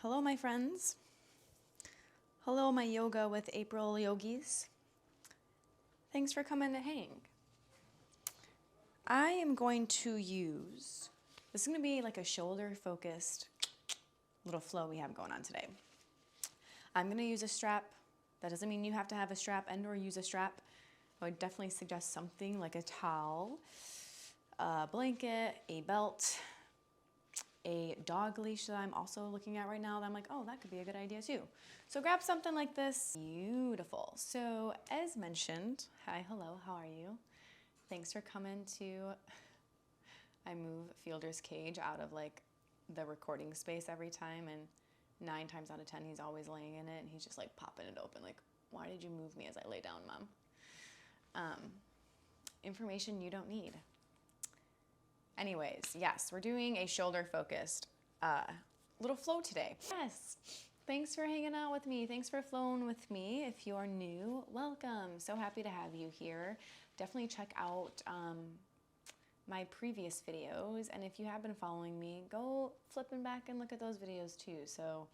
Hello, my friends. Hello, my Yoga with April yogis. Thanks for coming to hang. I am going to use, this is going to be like a shoulder focused little flow we have going on today. I'm going to use a strap. That doesn't mean you have to have a strap and or use a strap. I would definitely suggest something like a towel, a blanket, a belt, a dog leash that I'm also looking at right now that I'm like, oh, that could be a good idea too. So grab something like this. Beautiful. So as mentioned, hi, hello, how are you? Thanks for coming to, I move Fielder's cage out of like the recording space every time, and 9 times out of 10 he's always laying in it and he's just like popping it open like, why did you move me as I lay down, Mom? Information you don't need. Anyways, yes, we're doing a shoulder focused little flow today. Yes, thanks for hanging out with me. Thanks for flowing with me. If you're new, welcome. So happy to have you here. Definitely check out my previous videos. And if you have been following me, go flipping back and look at those videos too. So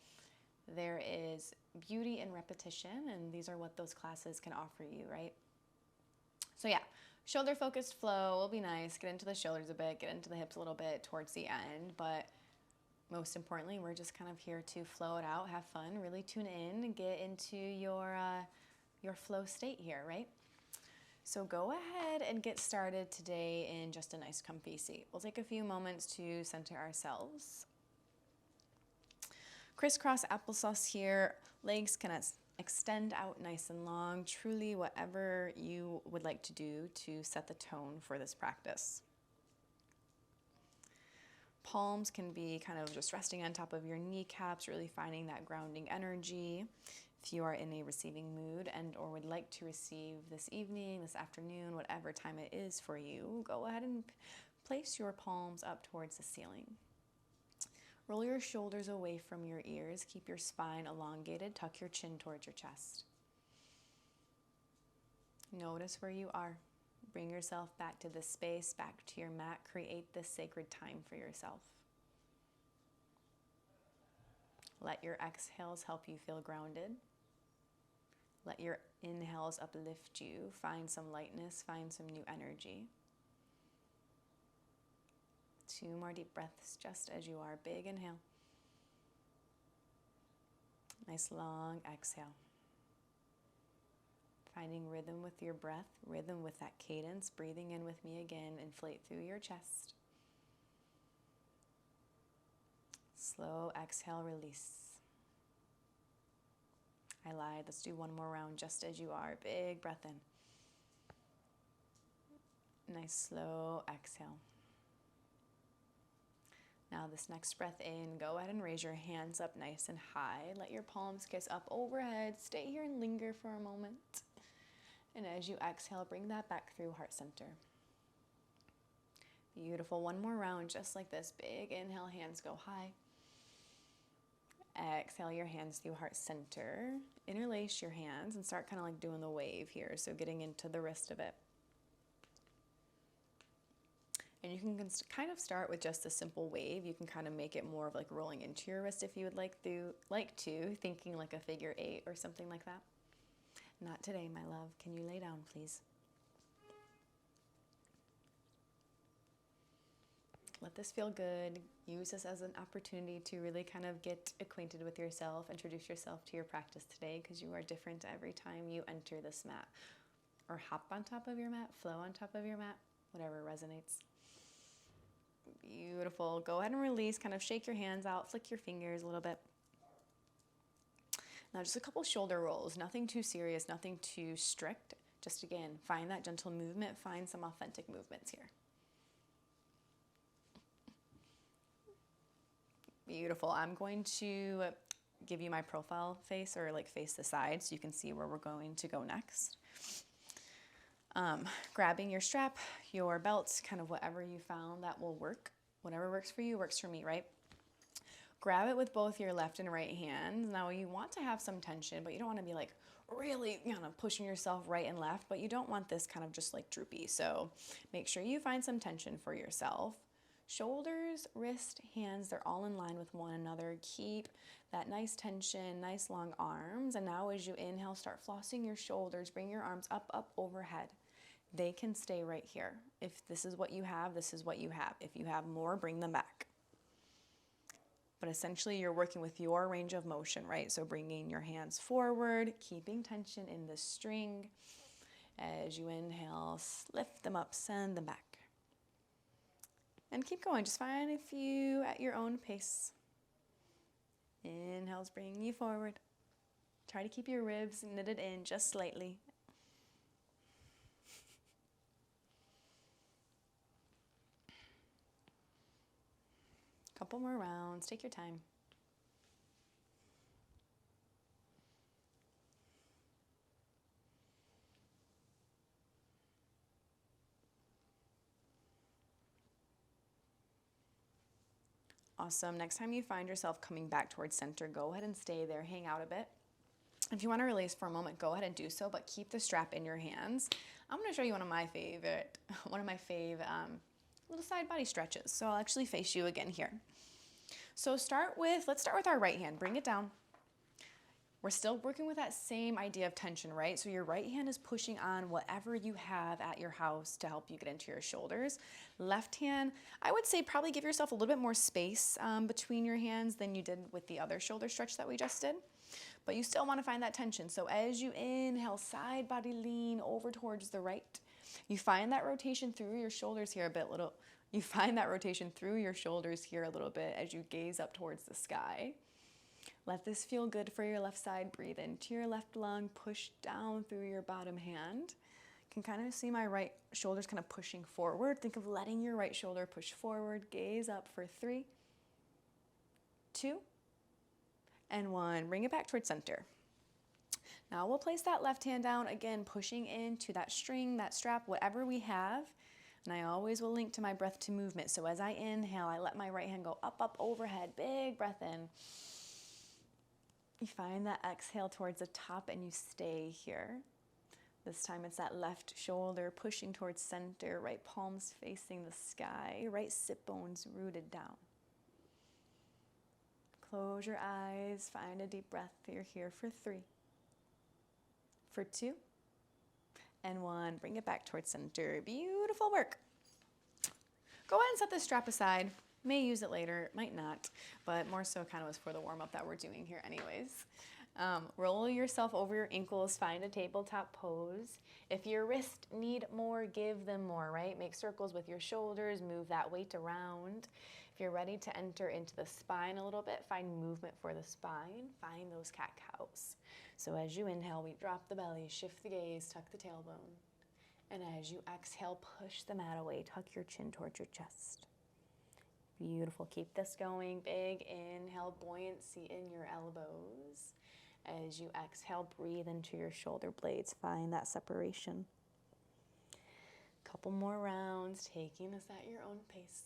there is beauty in repetition, and these are what those classes can offer you, right? So yeah, shoulder focused flow will be nice. Get into the shoulders a bit, get into the hips a little bit towards the end, but most importantly, we're just kind of here to flow it out, have fun, really tune in and get into your flow state here, right? So go ahead and get started today in just a nice comfy seat. We'll take a few moments to center ourselves. Crisscross applesauce here, legs can extend out nice and long, truly whatever you would like to do to set the tone for this practice. Palms can be kind of just resting on top of your kneecaps, really finding that grounding energy. If you are in a receiving mood and or would like to receive this evening, this afternoon, whatever time it is for you, go ahead and place your palms up towards the ceiling. Roll your shoulders away from your ears. Keep your spine elongated. Tuck your chin towards your chest. Notice where you are. Bring yourself back to this space, back to your mat. Create this sacred time for yourself. Let your exhales help you feel grounded. Let your inhales uplift you. Find some lightness, find some new energy. 2 more deep breaths, just as you are. Big inhale. Nice long exhale. Finding rhythm with your breath, rhythm with that cadence. Breathing in with me again. Inflate through your chest. Slow exhale, release. I lied. Let's do one more round, just as you are. Big breath in. Nice slow exhale. Now this next breath in, go ahead and raise your hands up nice and high. Let your palms kiss up overhead. Stay here and linger for a moment. And as you exhale, bring that back through heart center. Beautiful. One more round just like this. Big inhale, hands go high. Exhale your hands through heart center. Interlace your hands and start kind of like doing the wave here. So getting into the wrist of it. And you can kind of start with just a simple wave. You can kind of make it more of like rolling into your wrist if you would like to, thinking like a figure 8 or something like that. Not today, my love. Can you lay down, please? Let this feel good. Use this as an opportunity to really kind of get acquainted with yourself, introduce yourself to your practice today, because you are different every time you enter this mat. Or hop on top of your mat, flow on top of your mat, whatever resonates. Beautiful. Go ahead and release, kind of shake your hands out, flick your fingers a little bit. Now just a couple shoulder rolls, nothing too serious, nothing too strict. Just again, find that gentle movement, find some authentic movements here. Beautiful. I'm going to give you my profile face, or like face the side, so you can see where we're going to go next. Grabbing your strap, your belt, kind of whatever you found that will work. Whatever works for you works for me, right? Grab it with both your left and right hands. Now you want to have some tension, but you don't want to be like really pushing yourself right and left, but you don't want this kind of just like droopy. So make sure you find some tension for yourself. Shoulders, wrist, hands, they're all in line with one another. Keep that nice tension, nice long arms. And now as you inhale, start flossing your shoulders. Bring your arms up, up, overhead. They can stay right here. If this is what you have, this is what you have. If you have more, bring them back. But essentially, you're working with your range of motion, right? So bringing your hands forward, keeping tension in the string. As you inhale, lift them up, send them back. And keep going. Just find a few at your own pace. Inhales bring you forward. Try to keep your ribs knitted in just slightly. Couple more rounds. Take your time. Awesome. Next time you find yourself coming back towards center, go ahead and stay there. Hang out a bit. If you want to release for a moment, go ahead and do so, but keep the strap in your hands. I'm going to show you one of my fave little side body stretches. So I'll actually face you again here. So let's start with our right hand. Bring it down. We're still working with that same idea of tension, right? So your right hand is pushing on whatever you have at your house to help you get into your shoulders. Left hand, I would say probably give yourself a little bit more space between your hands than you did with the other shoulder stretch that we just did. But you still want to find that tension. So as you inhale, side body lean over towards the right. You find that rotation through your shoulders here a bit. You find that rotation through your shoulders here a little bit as you gaze up towards the sky. Let this feel good for your left side. Breathe into your left lung. Push down through your bottom hand. You can kind of see my right shoulder's kind of pushing forward. Think of letting your right shoulder push forward. Gaze up for 3, 2, and 1. Bring it back towards center. Now we'll place that left hand down, again, pushing into that string, that strap, whatever we have. And I always will link to my breath to movement. So as I inhale, I let my right hand go up, up, overhead. Big breath in. You find that exhale towards the top and you stay here. This time it's that left shoulder pushing towards center, right palms facing the sky, right sit bones rooted down. Close your eyes, find a deep breath. You're here for 3, for 2, and 1. Bring it back towards center. Beautiful work. Go ahead and set this strap aside. May use it later, might not, but more so kind of was for the warm-up that we're doing here anyways. Roll yourself over your ankles, find a tabletop pose. If your wrists need more, give them more, right? Make circles with your shoulders, move that weight around. If you're ready to enter into the spine a little bit, find movement for the spine, find those cat-cows. So as you inhale, we drop the belly, shift the gaze, tuck the tailbone. And as you exhale, push the mat away, tuck your chin towards your chest. Beautiful. Keep this going. Big inhale, buoyancy in your elbows. As you exhale, breathe into your shoulder blades. Find that separation. Couple more rounds, taking this at your own pace.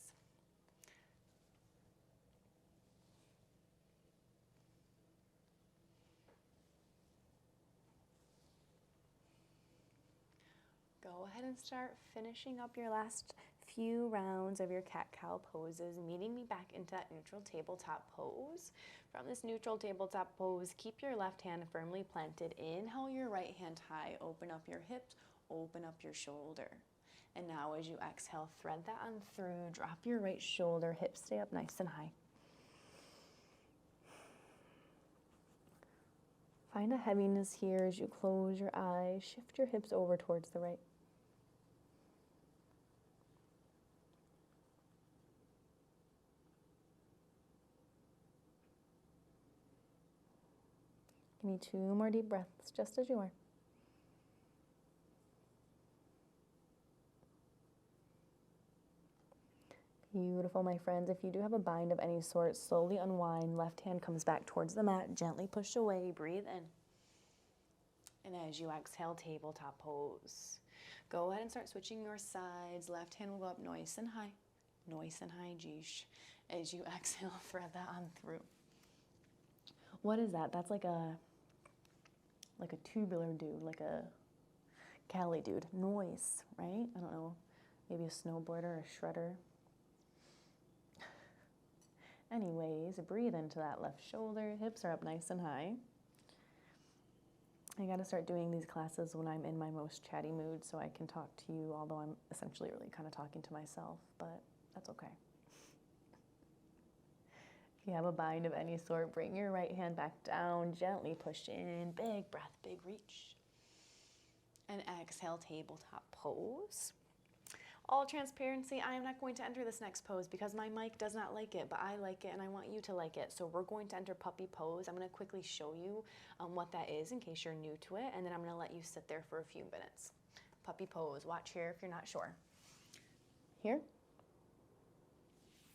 Go ahead and start finishing up your last few rounds of your cat-cow poses, meeting me back into that neutral tabletop pose. From this neutral tabletop pose, keep your left hand firmly planted. Inhale your right hand high, open up your hips, open up your shoulder. And now as you exhale, thread that on through, drop your right shoulder, hips stay up nice and high. Find a heaviness here as you close your eyes, shift your hips over towards the right. Give me 2 more deep breaths, just as you are. Beautiful, my friends. If you do have a bind of any sort, slowly unwind. Left hand comes back towards the mat. Gently push away. Breathe in. And as you exhale, tabletop pose. Go ahead and start switching your sides. Left hand will go up nice and high. Nice and high, geesh. As you exhale, thread that on through. What is that? That's like a tubular dude, like a Cali dude. Noise, right? I don't know. Maybe a snowboarder or a shredder. Anyways, breathe into that left shoulder. Hips are up nice and high. I got to start doing these classes when I'm in my most chatty mood so I can talk to you, although I'm essentially really kind of talking to myself, but that's okay. If you have a bind of any sort, bring your right hand back down, gently push in, big breath, big reach. And exhale, tabletop pose. All transparency, I am not going to enter this next pose because my mic does not like it, but I like it and I want you to like it. So we're going to enter puppy pose. I'm going to quickly show you what that is in case you're new to it, and then I'm going to let you sit there for a few minutes. Puppy pose. Watch here if you're not sure. Here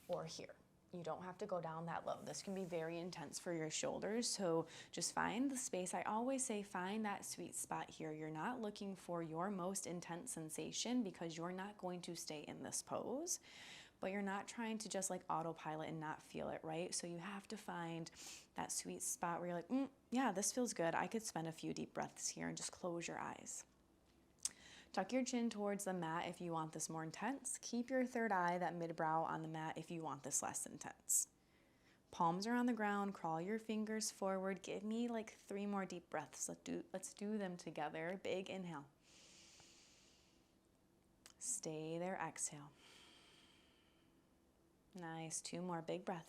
or here. You don't have to go down that low. This can be very intense for your shoulders, so just find the space. I always say find that sweet spot here. You're not looking for your most intense sensation because you're not going to stay in this pose, but you're not trying to just like autopilot and not feel it, right? So you have to find that sweet spot where you're like, yeah, this feels good. I could spend a few deep breaths here and just close your eyes. Tuck your chin towards the mat if you want this more intense. Keep your third eye, that mid-brow, on the mat if you want this less intense. Palms are on the ground. Crawl your fingers forward. Give me like 3 more deep breaths. Let's do them together. Big inhale. Stay there. Exhale. Nice. 2 more. Big breath.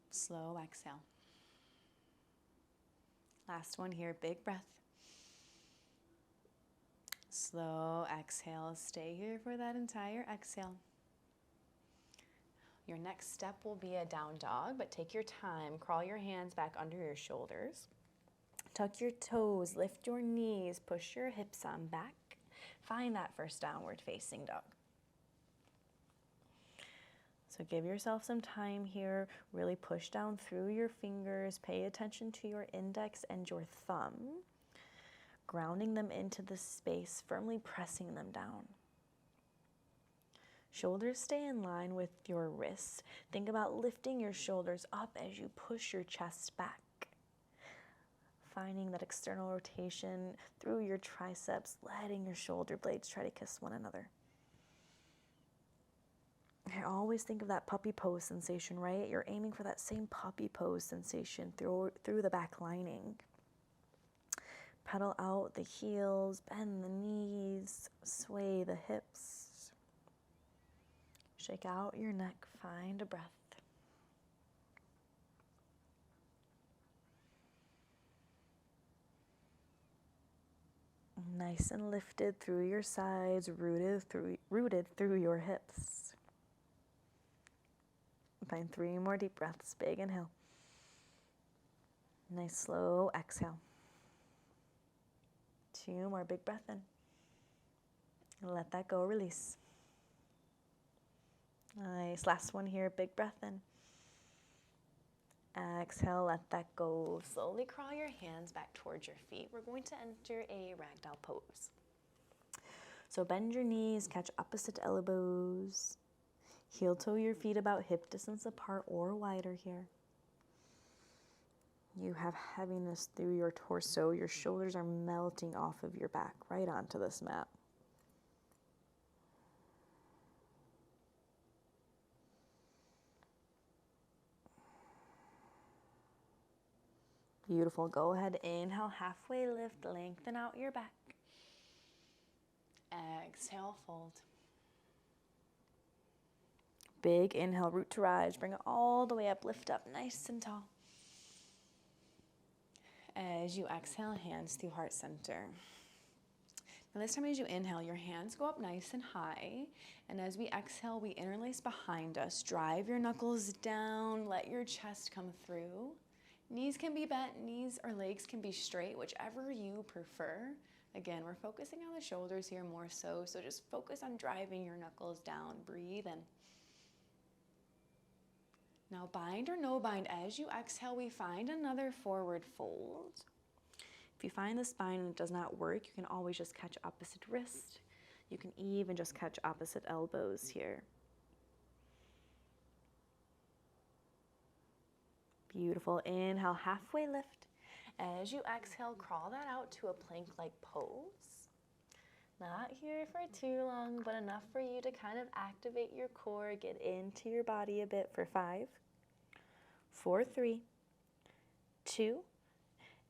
Slow exhale. Last one here. Big breath. Slow exhale. Stay here for that entire exhale. Your next step will be a down dog, but take your time. Crawl your hands back under your shoulders. Tuck your toes, lift your knees, push your hips on back. Find that first downward facing dog. So give yourself some time here. Really push down through your fingers. Pay attention to your index and your thumb. Grounding them into the space, firmly pressing them down. Shoulders stay in line with your wrists. Think about lifting your shoulders up as you push your chest back. Finding that external rotation through your triceps, letting your shoulder blades try to kiss one another. I always think of that puppy pose sensation, right? You're aiming for that same puppy pose sensation through the back lining. Pedal out the heels, bend the knees, sway the hips. Shake out your neck, find a breath. Nice and lifted through your sides, rooted through your hips. Find 3 more deep breaths, big inhale. Nice slow exhale. 2 more, big breath in. Let that go, release. Nice, last one here, big breath in. Exhale, let that go. Slowly crawl your hands back towards your feet. We're going to enter a ragdoll pose. So bend your knees, catch opposite elbows. Heel toe your feet about hip distance apart or wider here. You have heaviness through your torso. Your shoulders are melting off of your back right onto this mat. Beautiful. Go ahead, inhale, halfway lift, lengthen out your back. Exhale, fold. Big inhale, root to rise. Bring it all the way up, lift up nice and tall. As you exhale, hands through heart center. Now this time as you inhale, your hands go up nice and high. And as we exhale, we interlace behind us. Drive your knuckles down, let your chest come through. Knees can be bent, knees or legs can be straight, whichever you prefer. Again, we're focusing on the shoulders here more so just focus on driving your knuckles down. Breathe in. Now bind or no bind, as you exhale, we find another forward fold. If you find the spine and it does not work, you can always just catch opposite wrist. You can even just catch opposite elbows here. Beautiful. Inhale, halfway lift. As you exhale, crawl that out to a plank-like pose. Not here for too long, but enough for you to kind of activate your core, get into your body a bit for 5, 4, 3, 2,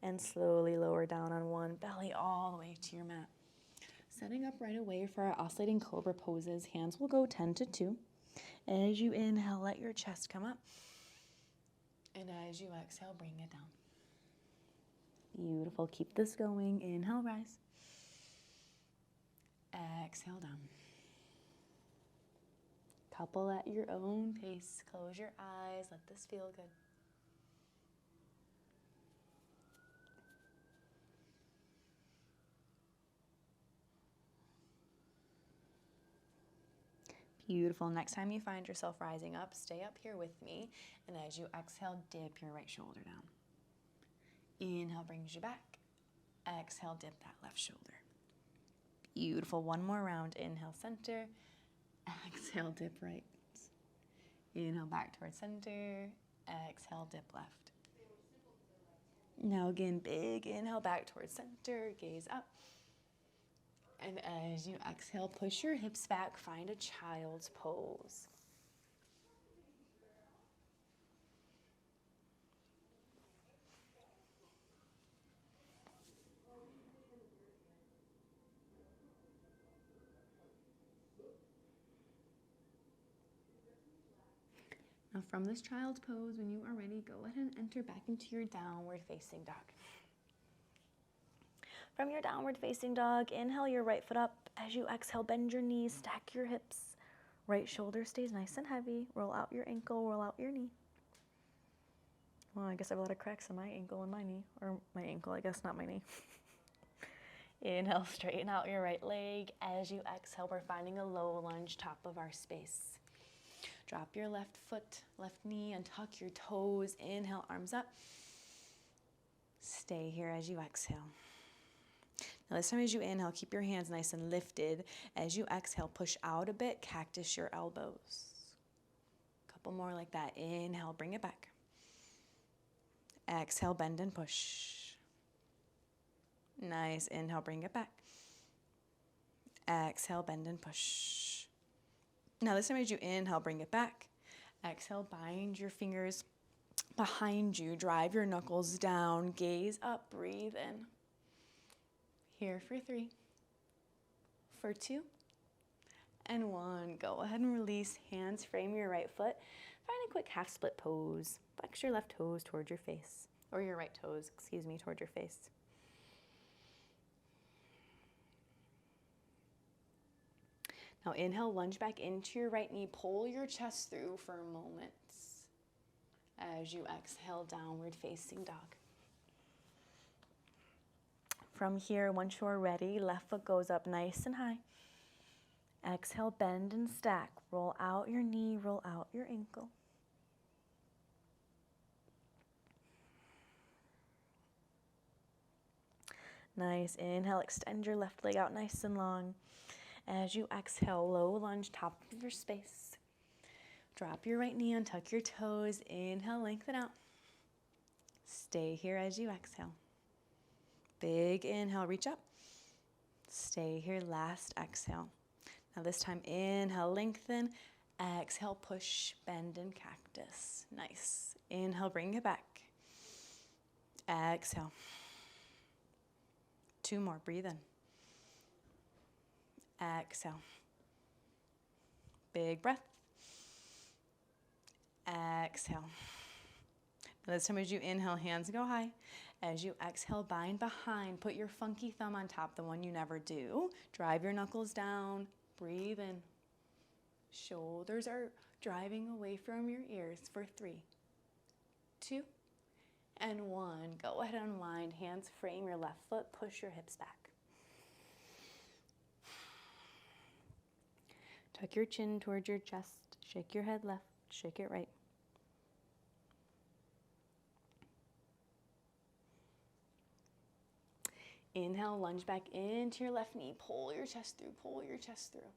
and slowly lower down on 1, belly all the way to your mat. Setting up right away for our oscillating cobra poses. Hands will go 10 to 2. As you inhale, let your chest come up. And as you exhale, bring it down. Beautiful. Keep this going. Inhale, rise. Exhale, down. Couple at your own pace. Close your eyes. Let this feel good. Beautiful. Next time you find yourself rising up, stay up here with me. And as you exhale, dip your right shoulder down. Inhale brings you back. Exhale, dip that left shoulder. Beautiful. One more round. Inhale, center. Exhale, dip right. Inhale, back towards center. Exhale, dip left. Now again, big inhale back towards center. Gaze up. And as you exhale, push your hips back. Find a child's pose. Now from this child's pose, when you are ready, go ahead and enter back into your downward facing dog. From your downward facing dog, inhale your right foot up. As you exhale, bend your knees, stack your hips. Right shoulder stays nice and heavy. Roll out your ankle, roll out your knee. Well, I guess I have a lot of cracks in my ankle and my knee. Or my ankle, I guess, not my knee. Inhale, straighten out your right leg. As you exhale, we're finding a low lunge, top of our space. Drop your left foot, left knee, and tuck your toes. Inhale, arms up. Stay here as you exhale. Now this time as you inhale, keep your hands nice and lifted. As you exhale, push out a bit, cactus your elbows. Couple more like that. Inhale, bring it back. Exhale, bend and push. Nice. Inhale, bring it back. Exhale, bend and push. Now this time as you inhale, bring it back. Exhale, bind your fingers behind you. Drive your knuckles down. Gaze up, breathe in. Here for 3, for 2, and 1. Go ahead and release. Hands frame your right foot. Find a quick half split pose. Flex your left toes toward your face. Or your right toes, toward your face. Now inhale, lunge back into your right knee. Pull your chest through for moments. As you exhale, downward facing dog. From here, once you're ready, left foot goes up nice and high. Exhale, bend and stack. Roll out your knee, roll out your ankle. Nice. Inhale, extend your left leg out nice and long. As you exhale, low lunge, top of your space. Drop your right knee and tuck your toes. Inhale, lengthen out. Stay here as you exhale. Big inhale, reach up. Stay here, last exhale. Now this time, inhale, lengthen. Exhale, push, bend, and cactus. Nice. Inhale, bring it back. Exhale. 2 more, breathe in. Exhale. Big breath. Exhale. Now this time as you inhale, hands go high. As you exhale, bind behind. Put your funky thumb on top, the one you never do. Drive your knuckles down. Breathe in. Shoulders are driving away from your ears for 3, 2, and 1. Go ahead and unwind. Hands frame your left foot. Push your hips back. Tuck your chin towards your chest. Shake your head left. Shake it right. Inhale, lunge back into your left knee. Pull your chest through, pull your chest through.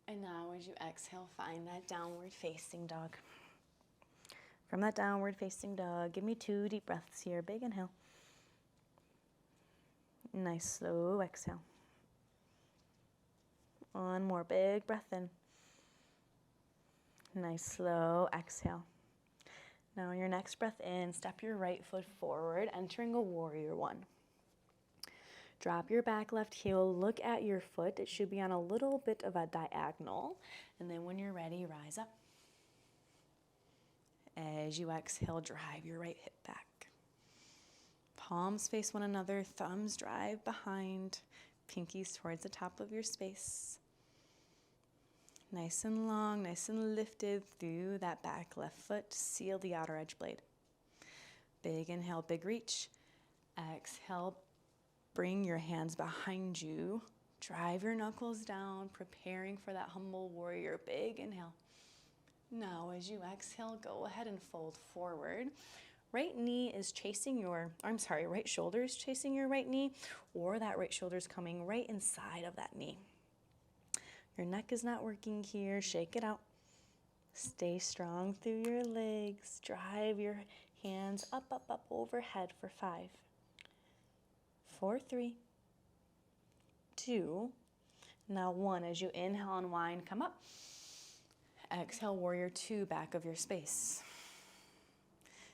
And now as you exhale, find that downward facing dog. From that downward facing dog, give me 2 deep breaths here. Big inhale. Nice slow exhale. One more big breath in. Nice slow exhale. Now your next breath in, step your right foot forward, entering a warrior one. Drop your back left heel, look at your foot. It should be on a little bit of a diagonal. And then when you're ready, rise up. As you exhale, drive your right hip back. Palms face one another, thumbs drive behind, pinkies towards the top of your space. Nice and long, nice and lifted through that back left foot. Seal the outer edge blade. Big inhale, big reach. Exhale, bring your hands behind you. Drive your knuckles down, preparing for that humble warrior. Big inhale. Now, as you exhale, go ahead and fold forward. Right shoulder is chasing your right knee, or that right shoulder is coming right inside of that knee. Your neck is not working here. Shake it out. Stay strong through your legs. Drive your hands up, up, up overhead for 5, 4, 3, 2, now 1. As you inhale, unwind, come up. Exhale, warrior 2, back of your space.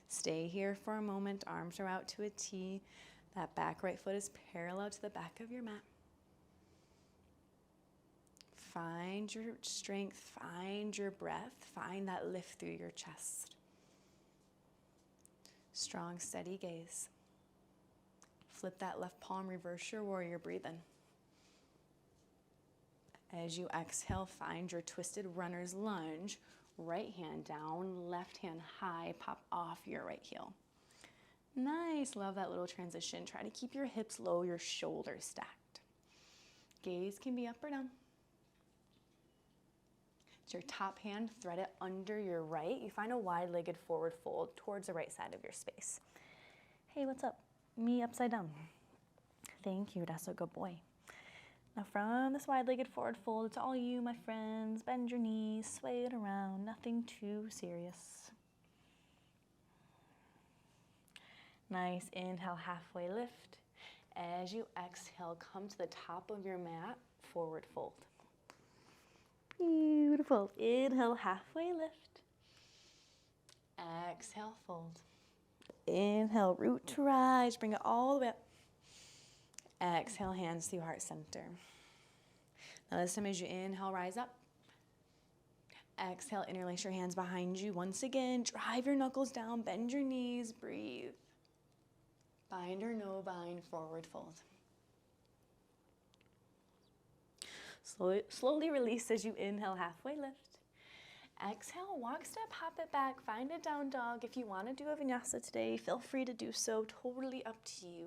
Stay here for a moment. Arms are out to a T. That back right foot is parallel to the back of your mat. Find your strength, find your breath, find that lift through your chest. Strong, steady gaze. Flip that left palm, reverse your warrior, breathe in. As you exhale, find your twisted runner's lunge. Right hand down, left hand high, pop off your right heel. Nice, love that little transition. Try to keep your hips low, your shoulders stacked. Gaze can be up or down. It's your top hand, thread it under your right. You find a wide-legged forward fold towards the right side of your space. Hey, what's up? Me upside down. Thank you, that's a good boy. Now from this wide-legged forward fold, it's all you, my friends. Bend your knees, sway it around, nothing too serious. Nice, inhale, halfway lift. As you exhale, come to the top of your mat, forward fold. Beautiful. Inhale, halfway lift. Exhale, fold. Inhale, root to rise. Bring it all the way up. Exhale, hands through heart center. Now this time as you inhale, rise up. Exhale, interlace your hands behind you. Once again, drive your knuckles down, bend your knees, breathe. Bind or no bind, forward fold. Slowly release as you inhale, halfway lift. Exhale, walk, step, hop it back, find a down dog. If you want to do a vinyasa today, feel free to do so, totally up to you.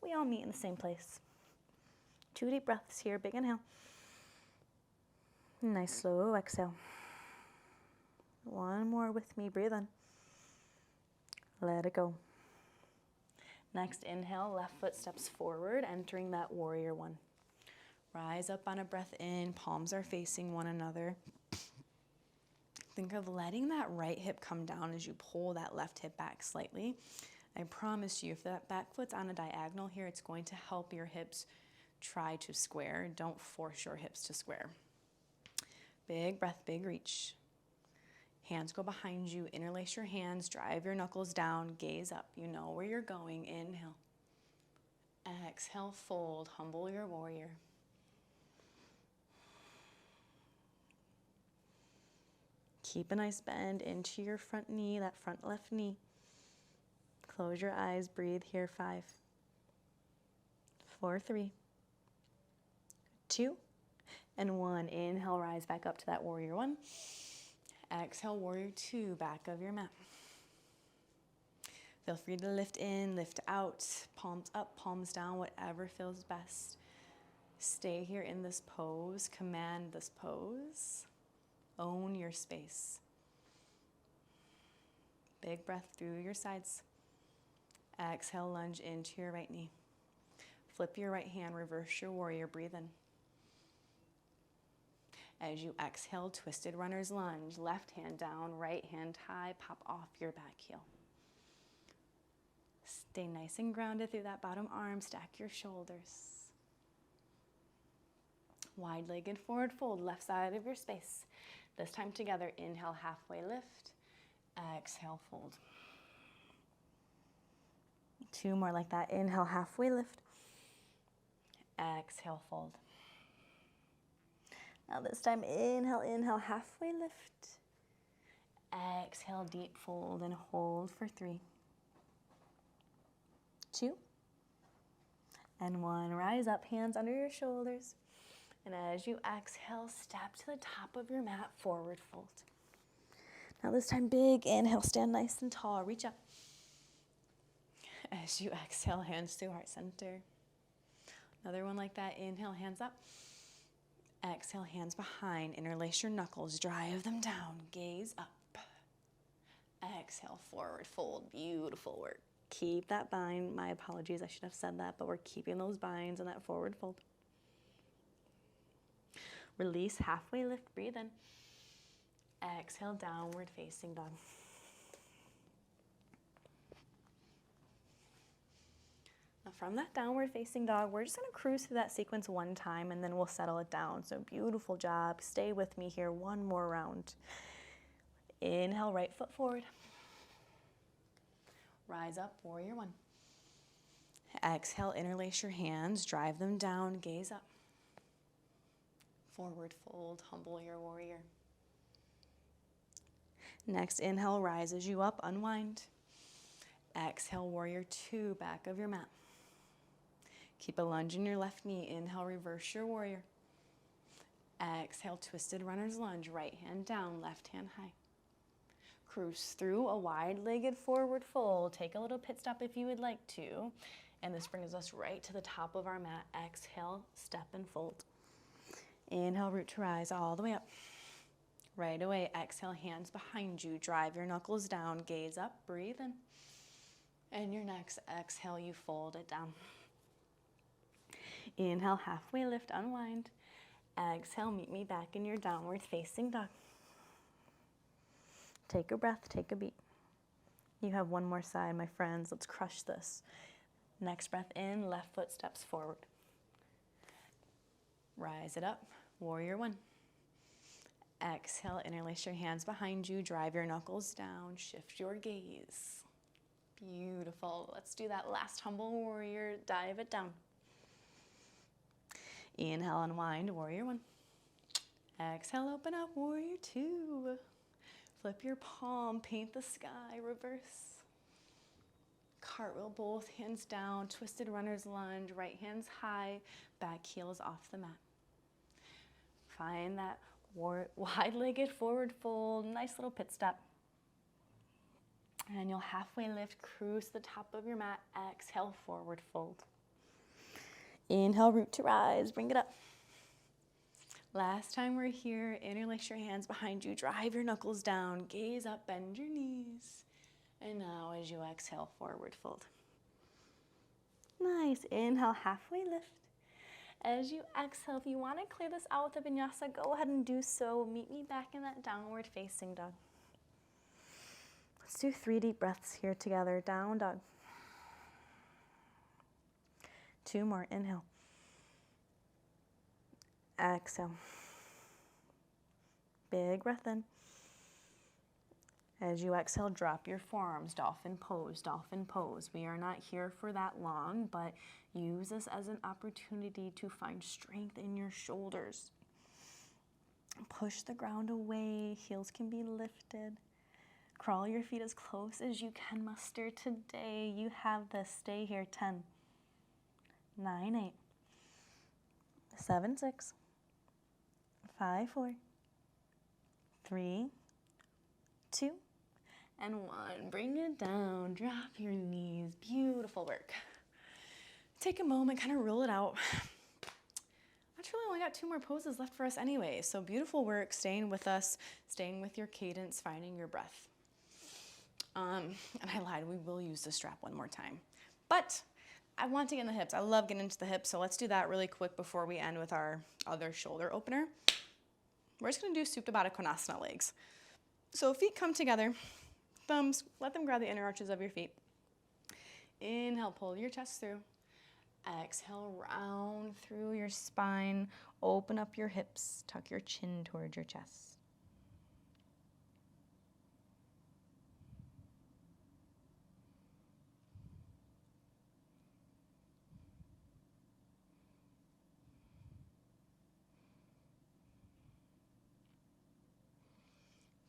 We all meet in the same place. 2 deep breaths here, big inhale. Nice slow exhale. One more with me, breathe in. Let it go. Next inhale, left foot steps forward, entering that warrior one. Rise up on a breath in, palms are facing one another. Think of letting that right hip come down as you pull that left hip back slightly. I promise you, if that back foot's on a diagonal here, it's going to help your hips try to square. Don't force your hips to square. Big breath, big reach. Hands go behind you, interlace your hands, drive your knuckles down, gaze up. You know where you're going. Inhale. Exhale, fold, humble your warrior. Keep a nice bend into your front knee, that front left knee. Close your eyes, breathe here. 5, 4, 3, 2, and 1. Inhale, rise back up to that warrior one. Exhale, warrior 2, back of your mat. Feel free to lift in, lift out, palms up, palms down, whatever feels best. Stay here in this pose, command this pose. Own your space. Big breath through your sides. Exhale, lunge into your right knee. Flip your right hand, reverse your warrior, breathe in. As you exhale, twisted runner's lunge, left hand down, right hand high, pop off your back heel. Stay nice and grounded through that bottom arm, stack your shoulders. Wide-legged forward fold, left side of your space. This time together, inhale, halfway lift. Exhale, fold. 2 more like that. Inhale, halfway lift. Exhale, fold. Now this time, inhale, halfway lift. Exhale, deep fold and hold for 3, 2, and 1. Rise up, hands under your shoulders. And as you exhale, step to the top of your mat, forward fold. Now this time, big inhale, stand nice and tall, reach up. As you exhale, hands to heart center. Another one like that. Inhale, hands up. Exhale, hands behind. Interlace your knuckles, drive them down, gaze up. Exhale, forward fold. Beautiful work. Keep that bind. My apologies, I should have said that, but we're keeping those binds and that forward fold. Release, halfway lift, breathe in. Exhale, downward facing dog. Now from that downward facing dog, we're just gonna cruise through that sequence one time and then we'll settle it down. So beautiful job. Stay with me here, one more round. Inhale, right foot forward. Rise up, warrior 1. Exhale, interlace your hands, drive them down, gaze up. Forward fold, humble your warrior. Next, inhale, rises you up, unwind. Exhale, warrior 2, back of your mat. Keep a lunge in your left knee. Inhale, reverse your warrior. Exhale, twisted runner's lunge, right hand down, left hand high. Cruise through a wide-legged forward fold. Take a little pit stop if you would like to. And this brings us right to the top of our mat. Exhale, step and fold. Inhale, root to rise all the way up. Right away, exhale, hands behind you. Drive your knuckles down, gaze up, breathe in. And your next exhale, you fold it down. Inhale, halfway lift, unwind. Exhale, meet me back in your downward facing dog. Take a breath, take a beat. You have one more side, my friends. Let's crush this. Next breath in, left foot steps forward. Rise it up, warrior 1. Exhale, interlace your hands behind you, drive your knuckles down, shift your gaze. Beautiful. Let's do that last humble warrior, dive it down. Inhale, unwind, warrior 1. Exhale, open up, warrior 2. Flip your palm, paint the sky, reverse. Cartwheel, both hands down, twisted runner's lunge, right hands high, back heels off the mat. Find that wide-legged forward fold, nice little pit stop. And you'll halfway lift, cruise to the top of your mat, exhale, forward fold. Inhale, root to rise, bring it up. Last time we're here, interlace your hands behind you, drive your knuckles down, gaze up, bend your knees. And now as you exhale, forward fold. Nice, inhale, halfway lift. As you exhale, if you want to clear this out with a vinyasa, go ahead and do so. Meet me back in that downward facing dog. Let's do 3 deep breaths here together. Down dog. 2 more, inhale. Exhale. Big breath in. As you exhale, drop your forearms, dolphin pose, dolphin pose. We are not here for that long, but use this as an opportunity to find strength in your shoulders. Push the ground away, heels can be lifted. Crawl your feet as close as you can muster today. You have this, stay here, 10, 9, 8, 7, 6, 5, 4, 3, 2, and 1. Bring it down, drop your knees, beautiful work. Take a moment, kind of roll it out. I truly only got 2 more poses left for us anyway, so beautiful work, staying with us, staying with your cadence, finding your breath. And I lied, we will use the strap one more time. But I want to get in the hips. I love getting into the hips, so let's do that really quick before we end with our other shoulder opener. We're just gonna do Supta Baddha Konasana legs. So feet come together, thumbs, let them grab the inner arches of your feet. Inhale, pull your chest through. Exhale, round through your spine. Open up your hips. Tuck your chin towards your chest.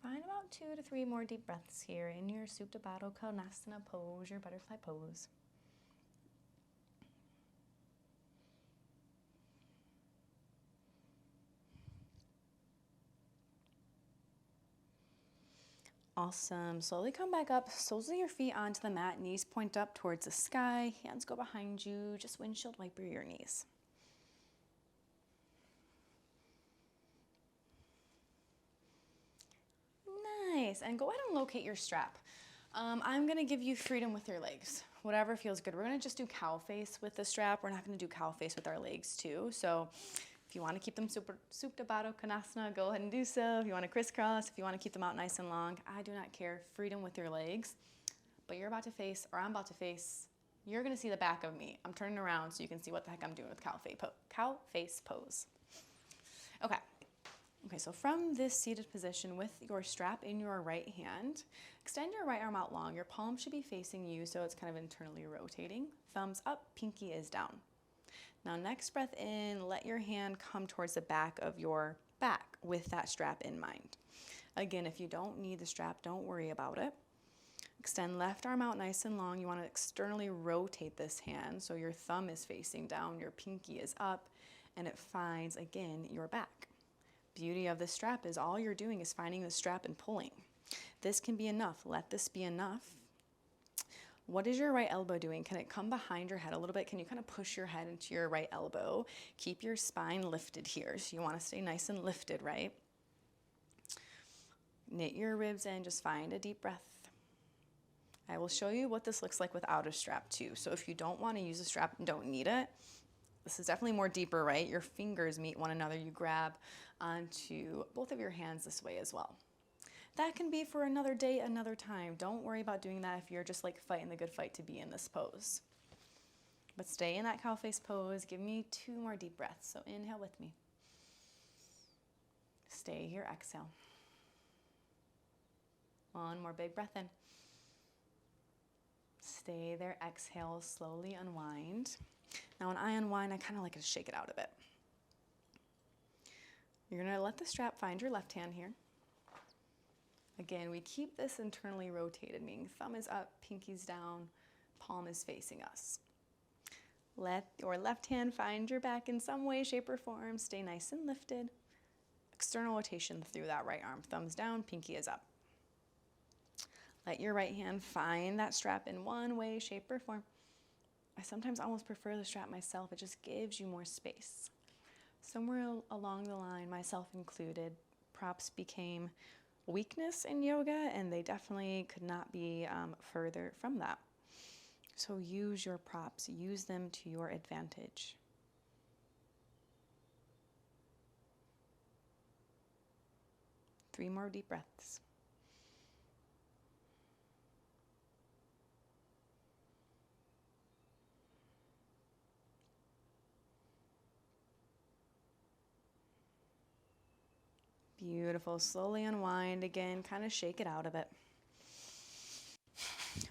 Find about 2 to 3 more deep breaths here in your Supta Baddha Konasana pose, your butterfly pose. Awesome. Slowly come back up. Soles of your feet onto the mat. Knees point up towards the sky. Hands go behind you. Just windshield wiper your knees. Nice. And go ahead and locate your strap. I'm going to give you freedom with your legs. Whatever feels good. We're going to just do cow face with the strap. We're not going to do cow face with our legs too. So if you want to keep them Supta Baddha Konasana, go ahead and do so. If you want to crisscross, if you want to keep them out nice and long, I do not care. Freedom with your legs. But you're about to face, or I'm about to face, you're going to see the back of me. I'm turning around so you can see what the heck I'm doing with cow face pose. Okay. Okay, so from this seated position with your strap in your right hand, extend your right arm out long. Your palm should be facing you, so it's kind of internally rotating. Thumbs up, pinky is down. Now next breath in, let your hand come towards the back of your back with that strap in mind. Again, if you don't need the strap, don't worry about it. Extend left arm out nice and long. You want to externally rotate this hand so your thumb is facing down, your pinky is up, and it finds, again, your back. Beauty of this strap is all you're doing is finding the strap and pulling. This can be enough. Let this be enough. What is your right elbow doing? Can it come behind your head a little bit? Can you kind of push your head into your right elbow? Keep your spine lifted here. So you want to stay nice and lifted, right? Knit your ribs in. Just find a deep breath. I will show you what this looks like without a strap too. So if you don't want to use a strap and don't need it, this is definitely more deeper, right? Your fingers meet one another. You grab onto both of your hands this way as well. That can be for another day, another time. Don't worry about doing that if you're just like fighting the good fight to be in this pose. But stay in that cow face pose. Give me 2 more deep breaths. So inhale with me. Stay here, exhale. 1 more big breath in. Stay there, exhale, slowly unwind. Now when I unwind, I kind of like to shake it out a bit. You're going to let the strap find your left hand here. Again, we keep this internally rotated, meaning thumb is up, pinky's down, palm is facing us. Let your left hand find your back in some way, shape, or form. Stay nice and lifted. External rotation through that right arm. Thumbs down, pinky is up. Let your right hand find that strap in one way, shape, or form. I sometimes almost prefer the strap myself. It just gives you more space. Somewhere along the line, myself included, props became weakness in yoga, and they definitely could not be further from that. So use your props. Use them to your advantage. Three more deep breaths. Beautiful. Slowly unwind again. Kind of shake it out a bit.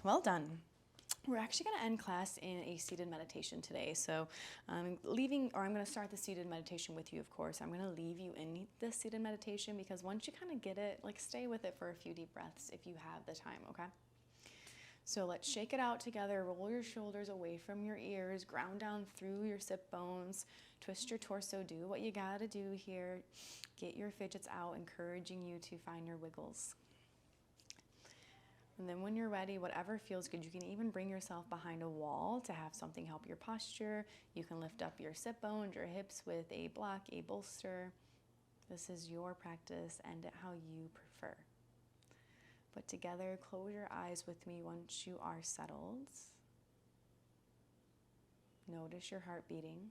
Well done. We're actually going to end class in a seated meditation today. So I'm going to start the seated meditation with you, of course. I'm going to leave you in the seated meditation because once you kind of get it, like stay with it for a few deep breaths if you have the time, okay? So let's shake it out together. Roll your shoulders away from your ears. Ground down through your sit bones. Twist your torso. Do what you got to do here. Get your fidgets out, encouraging you to find your wiggles. And then when you're ready, whatever feels good, you can even bring yourself behind a wall to have something help your posture. You can lift up your sit bones, your hips with a block, a bolster. This is your practice, end it how you prefer. But together, close your eyes with me once you are settled. Notice your heart beating.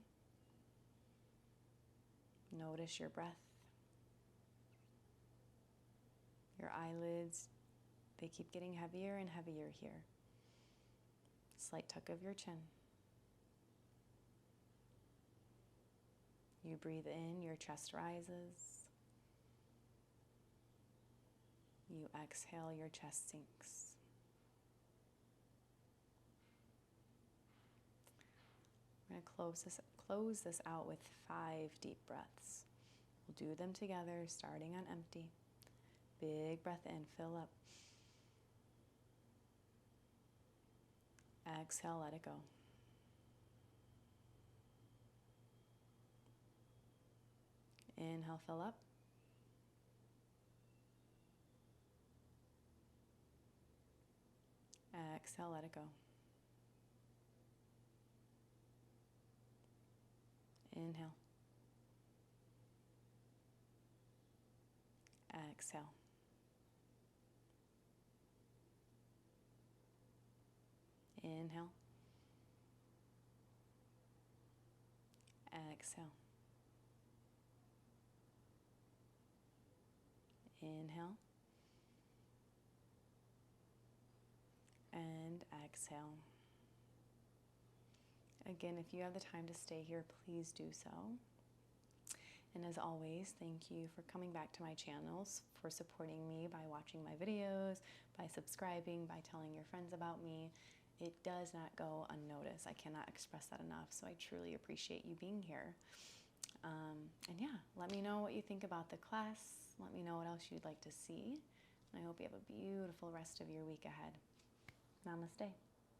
Notice your breath. Your eyelids, they keep getting heavier and heavier here. Slight tuck of your chin. You breathe in, your chest rises. You exhale, your chest sinks. We're going to close this out with 5 deep breaths. We'll do them together, starting on empty. Big breath in, fill up. Exhale, let it go. Inhale, fill up. Exhale, let it go. Inhale. Exhale. Inhale. Exhale. Inhale. And exhale. Again, if you have the time to stay here, please do so. And as always, thank you for coming back to my channels, for supporting me by watching my videos, by subscribing, by telling your friends about me. It does not go unnoticed. I cannot express that enough, so I truly appreciate you being here. And yeah, let me know what you think about the class. Let me know what else you'd like to see. And I hope you have a beautiful rest of your week ahead. Namaste.